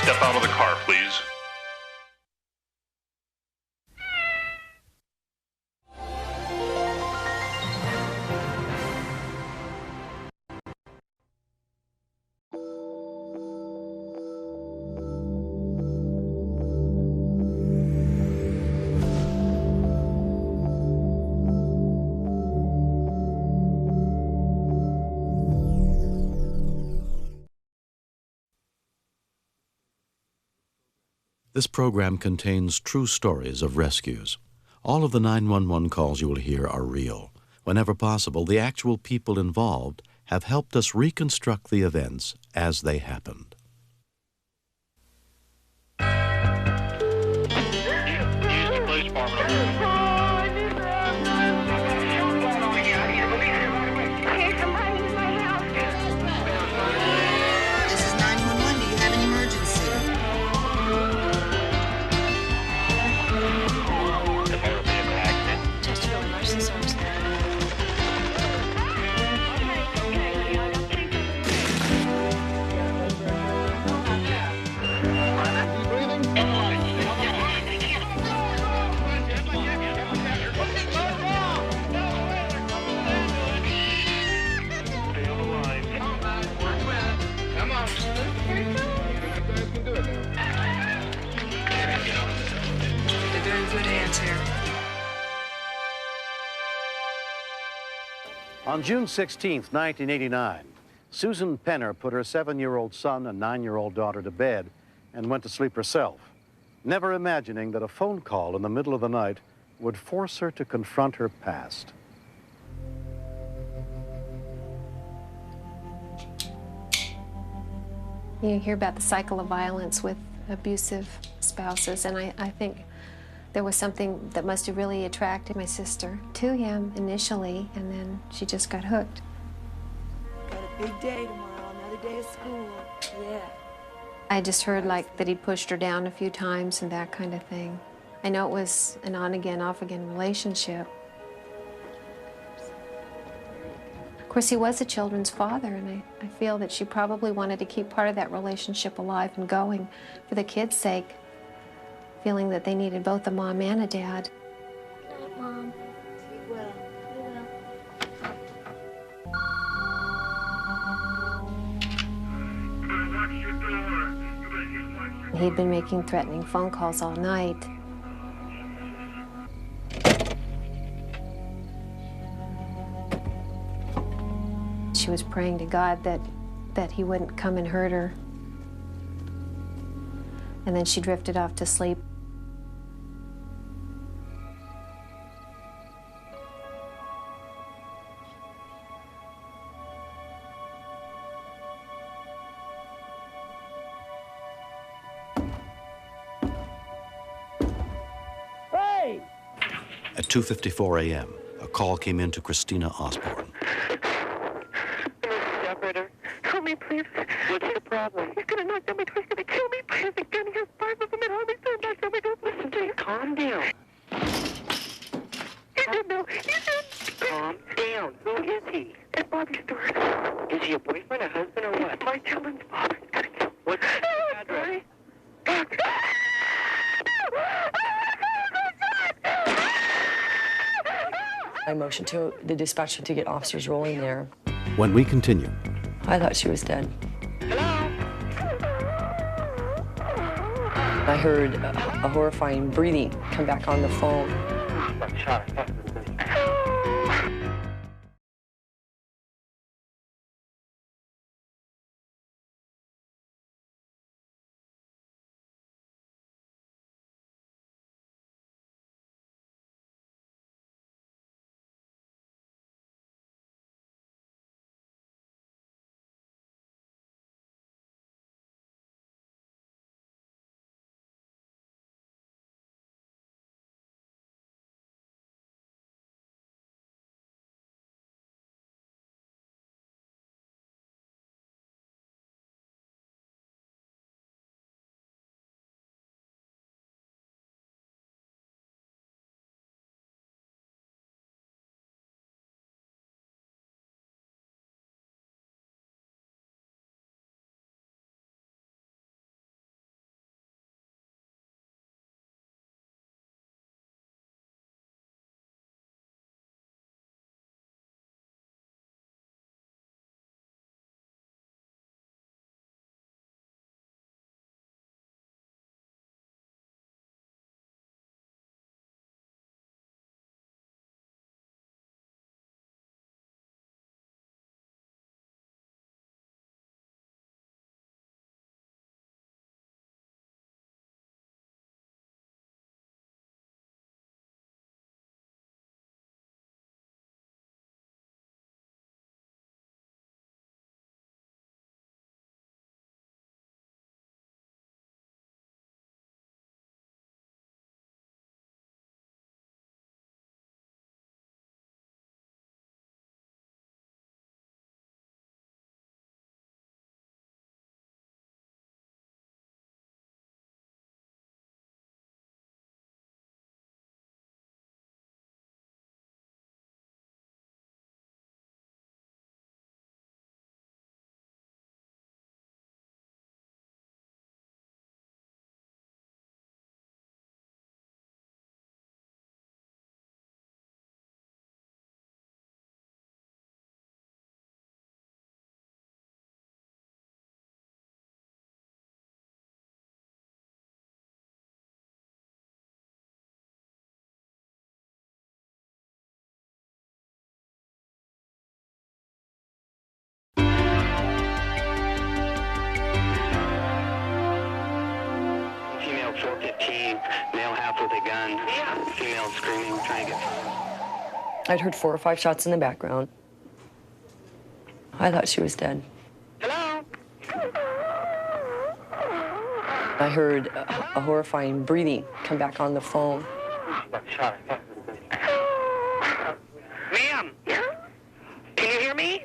Step out of the car, please. This program contains true stories of rescues. All of the 911 calls you will hear are real. Whenever possible, the actual people involved have helped us reconstruct the events as they happened. This is 911. Do you have an emergency? Chesterfield Emergency Service. They're in good hands here. On June 16, 1989, Susan Penner put her 7-year-old son and 9-year-old daughter to bed and went to sleep herself, never imagining that a phone call in the middle of the night would force her to confront her past. You hear about the cycle of violence with abusive spouses, and I think there was something that must have really attracted my sister to him initially, and then she just got hooked. Got a big day tomorrow, another day of school. Yeah. I just heard like that he pushed her down a few times and that kind of thing. I know it was an on-again, off-again relationship. Of course, he was a children's father, and I feel that she probably wanted to keep part of that relationship alive and going for the kids' sake, feeling that they needed both a mom and a dad. Mom. You will. You will. He'd been making threatening phone calls all night. She was praying to God that he wouldn't come and hurt her. And then she drifted off to sleep. At 2:54 a.m., a call came in to Christina Osborne. Operator, help me, please. What's the problem? He's gonna knock down my door. He's gonna kill me. He's gonna have 5 of them at home. He's gonna knock down my door. Listen to you. Calm down. He said no. He said... Calm down. Who is he? At Bobby's store. Is he a boyfriend, a husband, or what? My children's father. He's gonna kill me. What's the address? I motioned to the dispatcher to get officers rolling there. When we continue, I thought she was dead. Hello? I heard a horrifying breathing come back on the phone. about 4:15, male half with a gun, female screaming, trying to get... I'd heard 4 or 5 shots in the background. I thought she was dead. Hello? I heard a horrifying breathing come back on the phone. Ma'am? Can you hear me?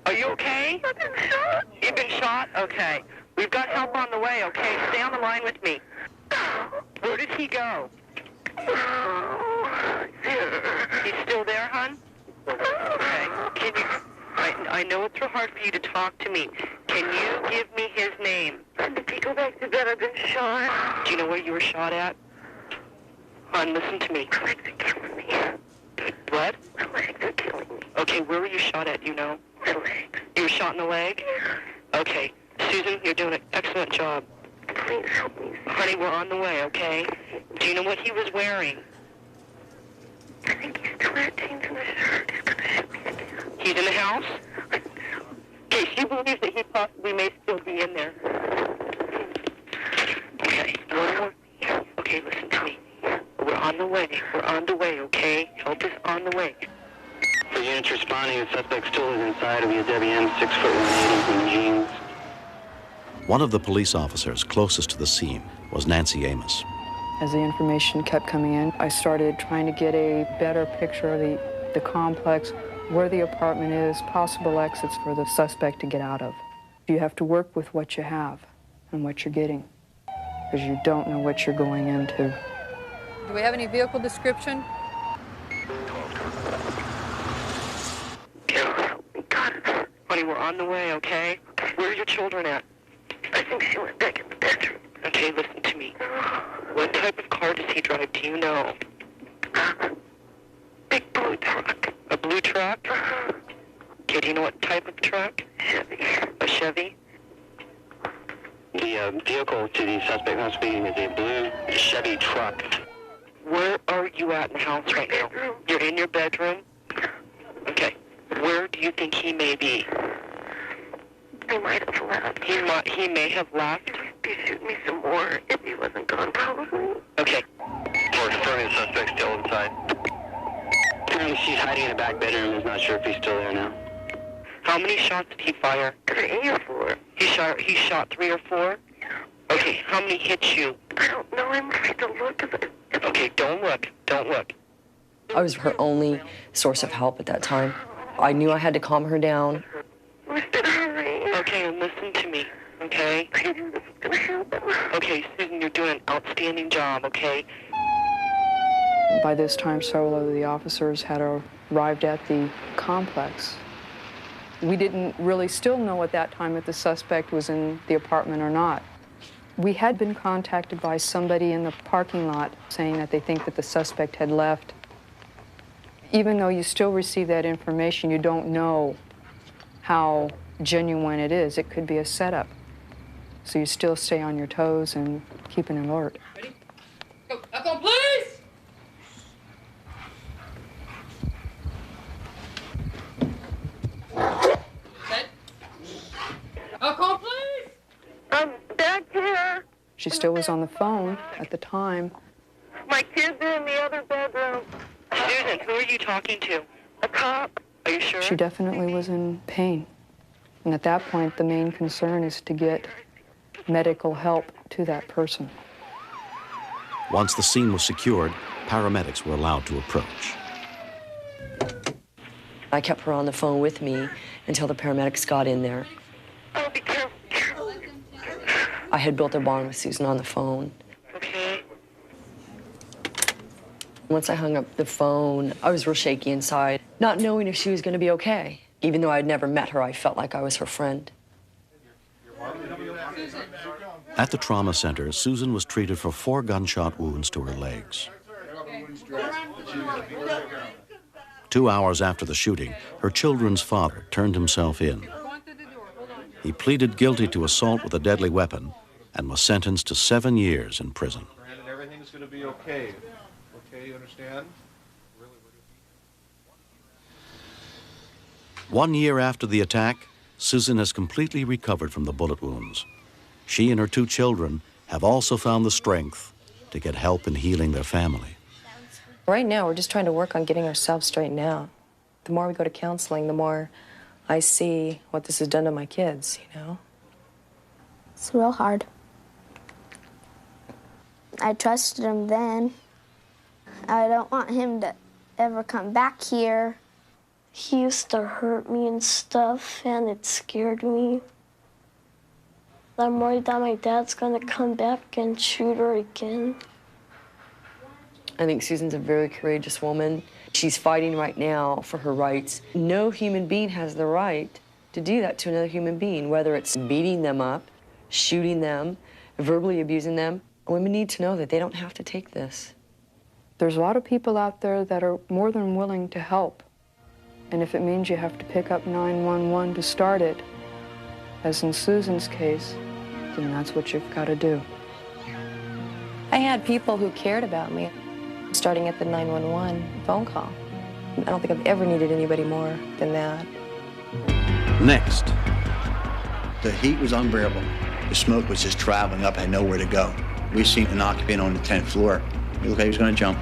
Are you okay? I've been shot. You've been shot? Okay. We've got help on the way, okay? Stay on the line with me. Where did he go? He's still there, hon? Okay. Can you... I know it's real hard for you to talk to me. Can you give me his name? Did he go back to bed? I've been shot. Do you know where you were shot at? Hon, listen to me. My legs are killing me. What? My legs are killing me. Okay, where were you shot at, you know? My legs. You were shot in the leg? Yeah. Okay. Susan, you're doing an excellent job. Please help me. Honey, we're on the way, okay? Do you know what he was wearing? I think he's still had jeans in the shirt. He's gonna shoot me again. He's in the house? I think so. Okay, she believes that he possibly may still be in there. Okay, one more. Okay, listen to me. We're on the way. We're on the way, okay? Help is on the way. For units responding, the suspect still is inside of your WM, 6 foot 180 in jeans. One of the police officers closest to the scene was Nancy Amos. As the information kept coming in, I started trying to get a better picture of the complex, where the apartment is, possible exits for the suspect to get out of. You have to work with what you have and what you're getting, because you don't know what you're going into. Do we have any vehicle description? Honey, we're on the way, okay? Where are your children at? I think she went back in the bedroom. Okay, listen to me. What type of car does he drive? Do you know? Big blue truck. A blue truck? Okay, do you know what type of truck? Chevy. A Chevy? The vehicle to the suspect not speaking is a blue Chevy truck. Where are you at in the house right now? You're in your bedroom? Okay. Where do you think he may be? He might have left. He may have left? He'd shoot me some more if he wasn't gone, probably. Okay. We're confirming the suspect's still inside. Apparently she's hiding in the back bedroom. Is not sure if he's still there now. How many shots did he fire? 3 or 4. He shot 3 or 4? Okay, how many hit you? I don't know. I'm afraid to look at it. Okay, don't look. Don't look. I was her only source of help at that time. I knew I had to calm her down. Okay, and listen to me, okay? I knew this was gonna happen. Okay, Susan, you're doing an outstanding job, okay? By this time, several of the officers had arrived at the complex. We didn't really still know at that time if the suspect was in the apartment or not. We had been contacted by somebody in the parking lot saying that they think that the suspect had left. Even though you still receive that information, you don't know how genuine it is. It could be a setup. So you still stay on your toes and keep an alert. Ready? Go. Up on, please! Set. Up on, please! I'm back here. She still was on the phone at the time. My kids are in the other bedroom. Susan, who are you talking to? A cop. Are you sure? She definitely was in pain. And at that point, the main concern is to get medical help to that person. Once the scene was secured, paramedics were allowed to approach. I kept her on the phone with me until the paramedics got in there. Oh, be careful. I had built a bond with Susan on the phone. Okay. Once I hung up the phone, I was real shaky inside, not knowing if she was going to be okay. Even though I'd never met her, I felt like I was her friend. At the trauma center, Susan was treated for 4 gunshot wounds to her legs. 2 hours after the shooting, her children's father turned himself in. He pleaded guilty to assault with a deadly weapon and was sentenced to 7 years in prison. Everything's going to be okay. Okay, you understand? 1 year after the attack, Susan has completely recovered from the bullet wounds. She and her 2 children have have also found the strength to get help in healing their family. Right now, we're just trying to work on getting ourselves straightened out. The more we go to counseling, the more I see what this has done to my kids, you know? It's real hard. I trusted him then. I don't want him to ever come back here. He used to hurt me and stuff, and it scared me. I'm worried that my dad's gonna come back and shoot her again. I think Susan's a very courageous woman. She's fighting right now for her rights. No human being has the right to do that to another human being, whether it's beating them up, shooting them, verbally abusing them. Women need to know that they don't have to take this. There's a lot of people out there that are more than willing to help. And if it means you have to pick up 911 to start it, as in Susan's case, then that's what you've got to do. I had people who cared about me, starting at the 911 phone call. I don't think I've ever needed anybody more than that. Next. The heat was unbearable. The smoke was just traveling up, had nowhere to go. We seen an occupant on the 10th floor. He looked like he was going to jump.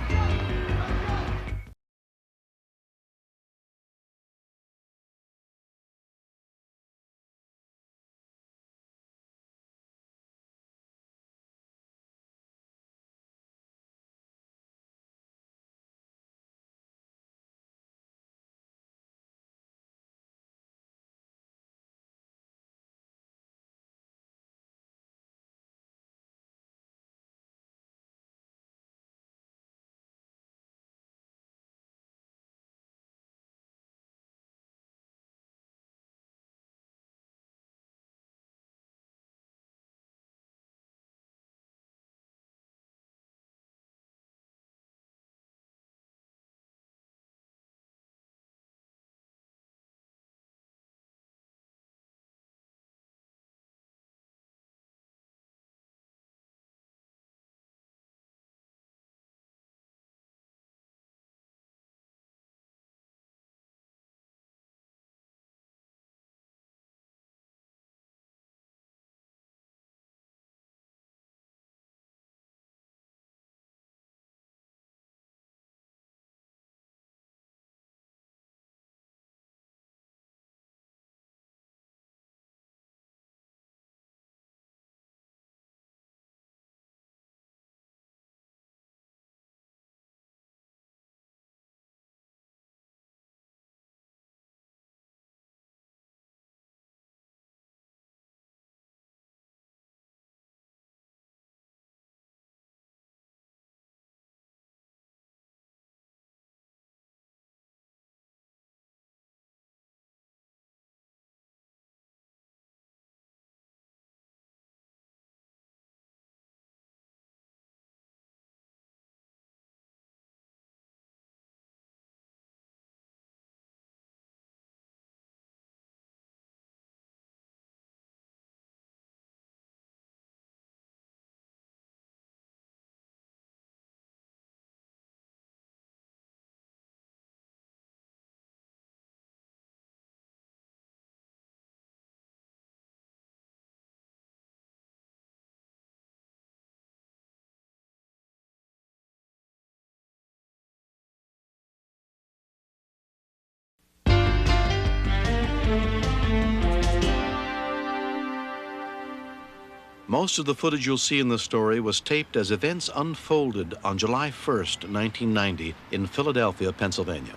Most of the footage you'll see in the story was taped as events unfolded on July 1st, 1990 in Philadelphia, Pennsylvania.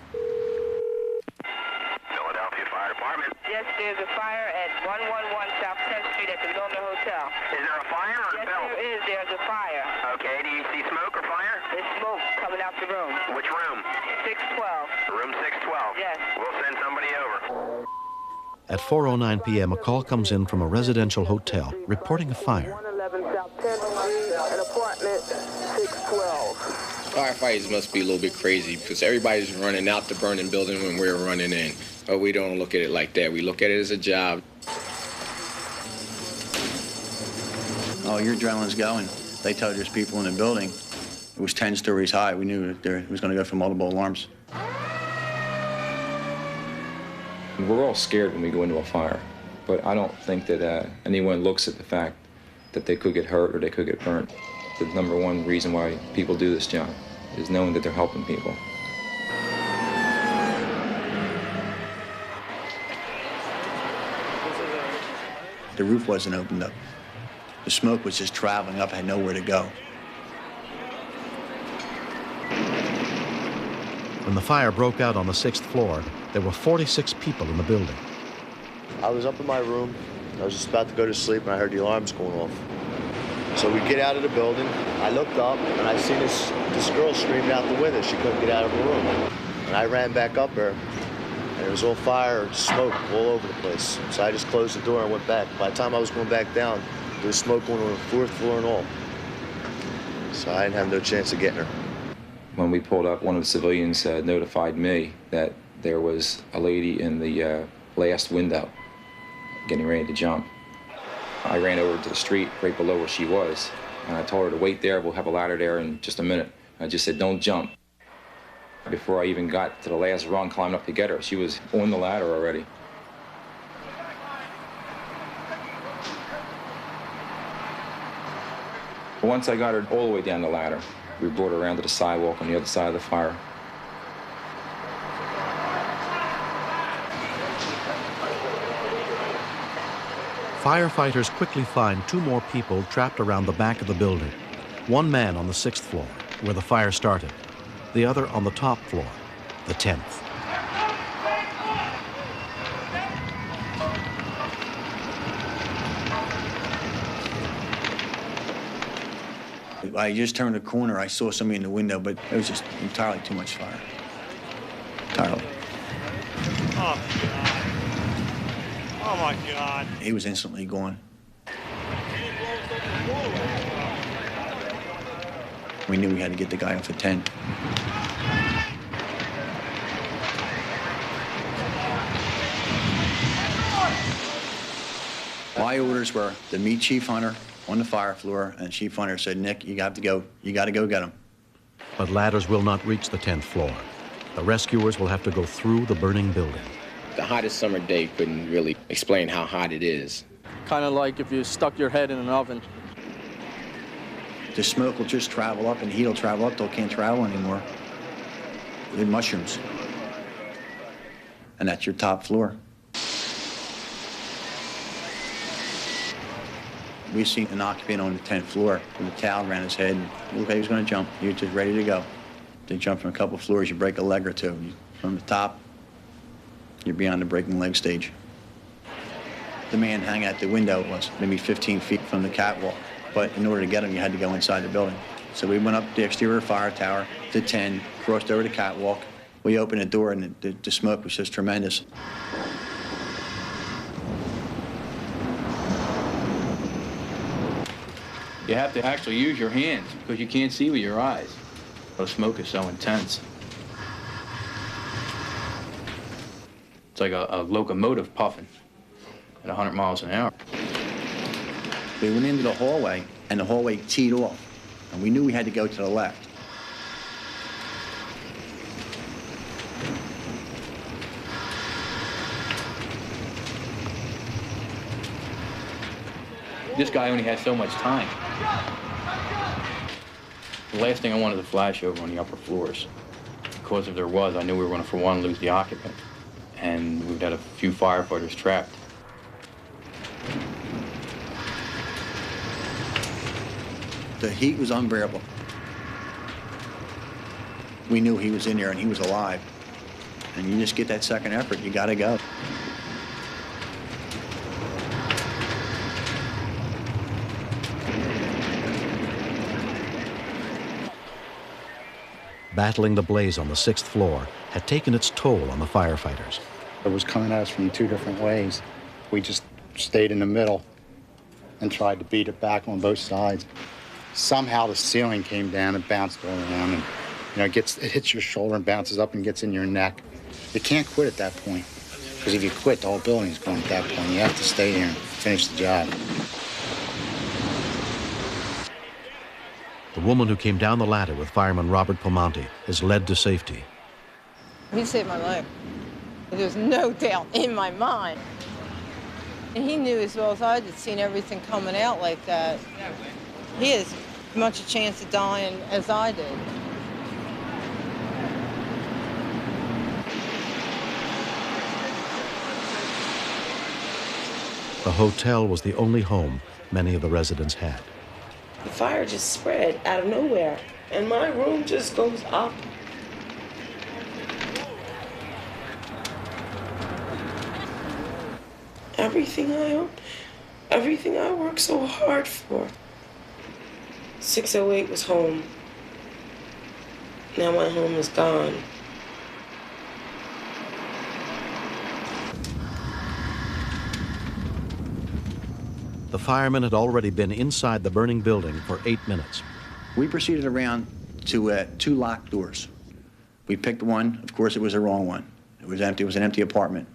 Philadelphia Fire Department. Yes, there's a fire at 111 South 10th Street at the Milner Hotel. Is there a fire or a bell? Yes, there is. There's a fire. Okay, do you see smoke or fire? There's smoke coming out the room. Which room? 612. Room 612? Yes. We'll send somebody over. At 4:09 p.m., a call comes in from a residential hotel reporting a fire. 111 South 10th Street, an apartment 612. Firefighters must be a little bit crazy because everybody's running out the burning building when we're running in. But we don't look at it like that. We look at it as a job. Oh, your adrenaline's going. They told there's people in the building. It was 10 stories high. We knew that it was going to go for multiple alarms. We're all scared when we go into a fire, but I don't think that anyone looks at the fact that they could get hurt or they could get burnt. The number one reason why people do this job is knowing that they're helping people. The roof wasn't opened up. The smoke was just traveling up, had nowhere to go. When the fire broke out on the 6th floor, there were 46 people in the building. I was up in my room. I was just about to go to sleep and I heard the alarms going off. So we get out of the building. I looked up and I seen this girl screaming out the window. She couldn't get out of her room. And I ran back up there and it was all fire, smoke all over the place. So I just closed the door and went back. By the time I was going back down, there was smoke going on the 4th floor and all. So I didn't have no chance of getting her. When we pulled up, one of the civilians notified me that there was a lady in the last window getting ready to jump. I ran over to the street right below where she was, and I told her to wait there. We'll have a ladder there in just a minute. I just said, don't jump. Before I even got to the last rung, climbing up to get her, she was on the ladder already. Once I got her all the way down the ladder, we brought her around to the sidewalk on the other side of the fire. Firefighters quickly find 2 more people trapped around the back of the building. One man on the 6th floor, where the fire started. The other on the top floor, the 10th. I just turned a corner, I saw somebody in the window, but it was just entirely too much fire. Entirely. Oh, God. Oh, my God. He was instantly gone. We knew we had to get the guy off at 10. My orders were to meet Chief Hunter on the fire floor, and Chief Hunter said, Nick, you got to go get him. But ladders will not reach the 10th floor. The rescuers will have to go through the burning building. The hottest summer day couldn't really explain how hot it is. Kind of like if you stuck your head in an oven. The smoke will just travel up and heat will travel up till it can't travel anymore. They're mushrooms. And that's your top floor. We seen an occupant on the 10th floor with a towel around his head, and he looked like he was going to jump. He was just ready to go. They jump from a couple floors, you break a leg or two. From the top, you're beyond the breaking leg stage. The man hanging out the window was maybe 15 feet from the catwalk, but in order to get him, you had to go inside the building. So we went up the exterior fire tower to 10, crossed over the catwalk. We opened the door, and the smoke was just tremendous. You have to actually use your hands because you can't see with your eyes. The smoke is so intense. It's like a locomotive puffing at 100 miles an hour. We went into the hallway, and the hallway teed off, and we knew we had to go to the left. This guy only had so much time. The last thing I wanted to flash over on the upper floors, because if there was, I knew we were going to, for one, lose the occupant, and we've had a few firefighters trapped. The heat was unbearable. We knew he was in there and he was alive. And you just get that second effort, you gotta go. Battling the blaze on the 6th floor had taken its toll on the firefighters. It was coming at us from 2 different ways. We just stayed in the middle and tried to beat it back on both sides. Somehow the ceiling came down and bounced all around, and it hits your shoulder and bounces up and gets in your neck. You can't quit at that point, because if you quit, the whole building's going at that point. You have to stay there and finish the job. The woman who came down the ladder with fireman Robert Pomonti is led to safety. He saved my life. There's no doubt in my mind. And he knew as well as I did, seen everything coming out like that. He has as much a chance of dying as I did. The hotel was the only home many of the residents had. The fire just spread out of nowhere, and my room just goes up. Everything I worked so hard for. 608 was home. Now my home is gone. The firemen had already been inside the burning building for 8 minutes. We proceeded around to 2 locked doors. We picked one. Of course, it was the wrong one. It was empty. It was an empty apartment.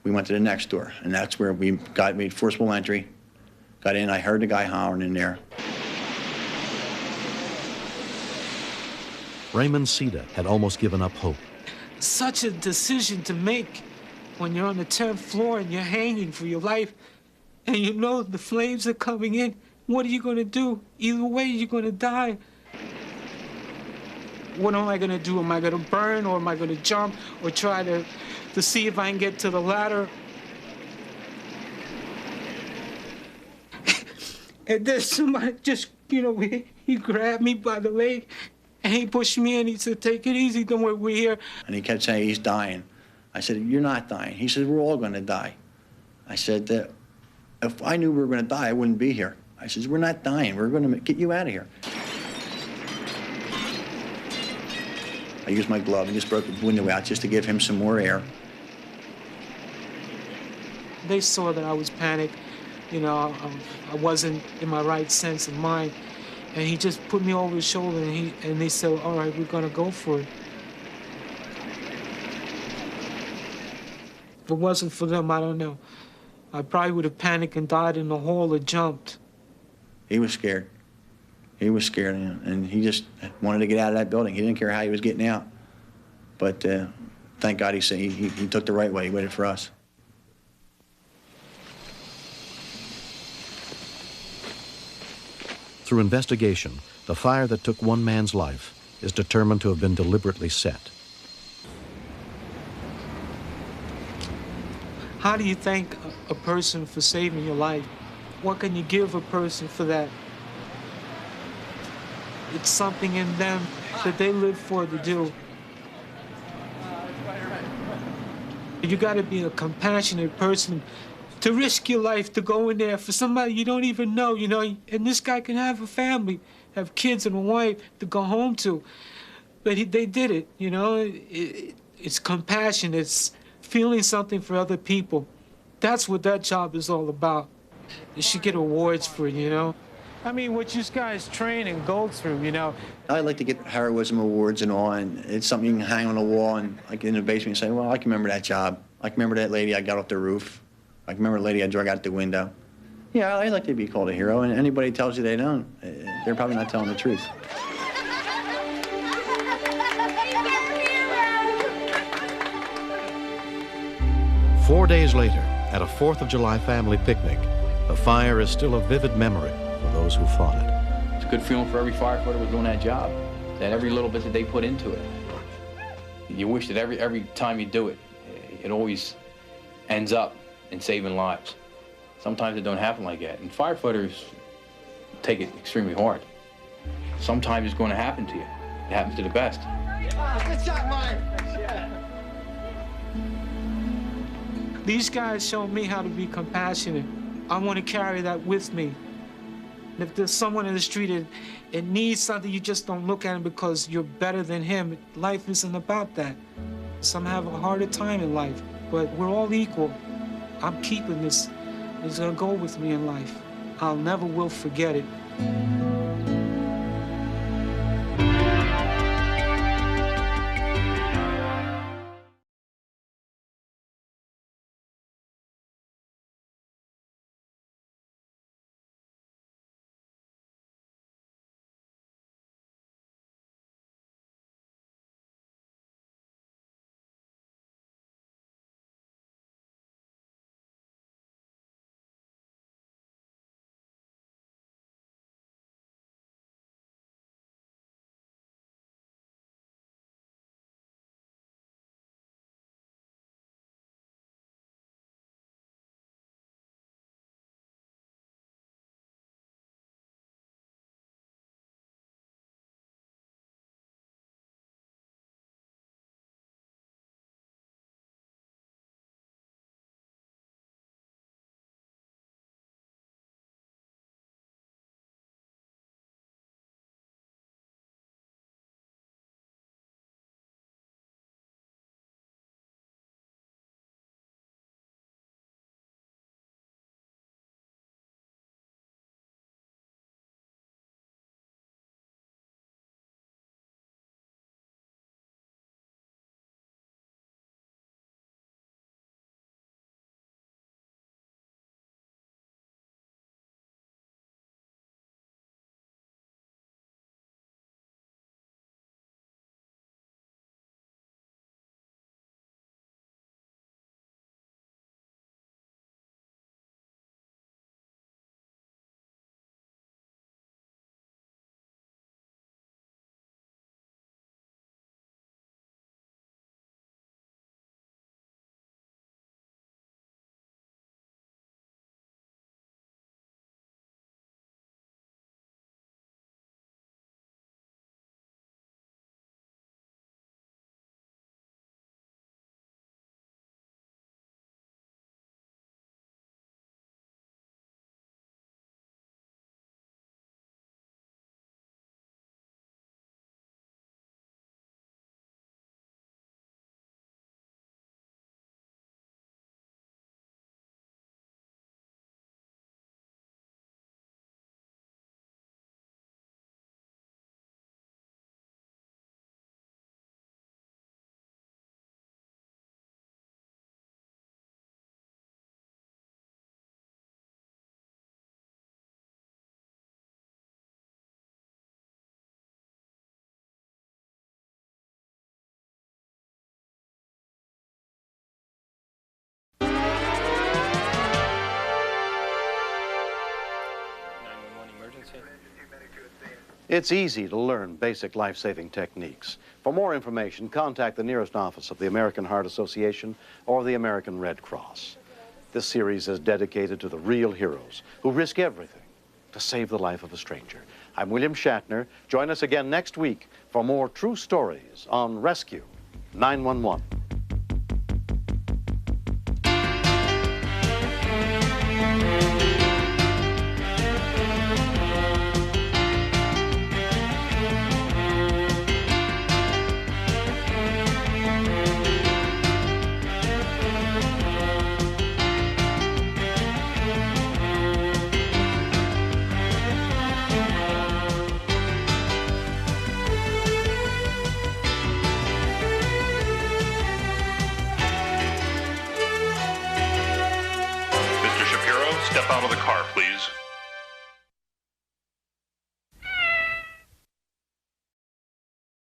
We went to the next door, and that's where we made forcible entry. Got in. I heard the guy hollering in there. Raymond Ceda had almost given up hope. Such a decision to make when you're on the 10th floor and you're hanging for your life, and you know the flames are coming in. What are you going to do? Either way, you're going to die. What am I going to do? Am I going to burn, or am I going to jump, or try to see if I can get to the ladder? And then somebody just, he grabbed me by the leg, and he pushed me in. He said, "Take it easy, don't worry, we're here." And he kept saying, he's dying. I said, you're not dying. He said, we're all going to die. I said, if I knew we were going to die, I wouldn't be here. I said, we're not dying. We're going to get you out of here. I used my glove and just broke the window out just to give him some more air. They saw that I was panicked. I wasn't in my right sense of mind. And he just put me over his shoulder, and they said, all right, we're going to go for it. If it wasn't for them, I don't know. I probably would have panicked and died in the hall or jumped. He was scared. He was scared, and he just wanted to get out of that building. He didn't care how he was getting out. But thank God he took the right way. He waited for us. Through investigation, the fire that took one man's life is determined to have been deliberately set. How do you thank a person for saving your life? What can you give a person for that? It's something in them that they live for to do. You got to be a compassionate person to risk your life to go in there for somebody you don't even know, and this guy can have a family, have kids and a wife to go home to. But they did it, It's compassion, it's feeling something for other people. That's what that job is all about. You should get awards for it, I mean, what you guys train and go through, I like to get heroism awards and all, and it's something you can hang on the wall and like in the basement and say, well, I can remember that job. I can remember that lady I got off the roof. I can remember the lady I drug out the window. Yeah, I like to be called a hero, and anybody tells you they don't, they're probably not telling the truth. Four days later, at a 4th of July family picnic, the fire is still a vivid memory for those who fought it. It's a good feeling for every firefighter who was doing that job, that every little bit that they put into it. You wish that every time you do it, it always ends up in saving lives. Sometimes it don't happen like that, and firefighters take it extremely hard. Sometimes it's going to happen to you. It happens to the best. Good shot, Mike. These guys show me how to be compassionate. I want to carry that with me. And if there's someone in the street that needs something, you just don't look at him because you're better than him. Life isn't about that. Some have a harder time in life, but we're all equal. I'm keeping this. It's gonna go with me in life. I'll never will forget it. It's easy to learn basic life-saving techniques. For more information, contact the nearest office of the American Heart Association or the American Red Cross. This series is dedicated to the real heroes who risk everything to save the life of a stranger. I'm William Shatner. Join us again next week for more true stories on Rescue 911. Step out of the car, please.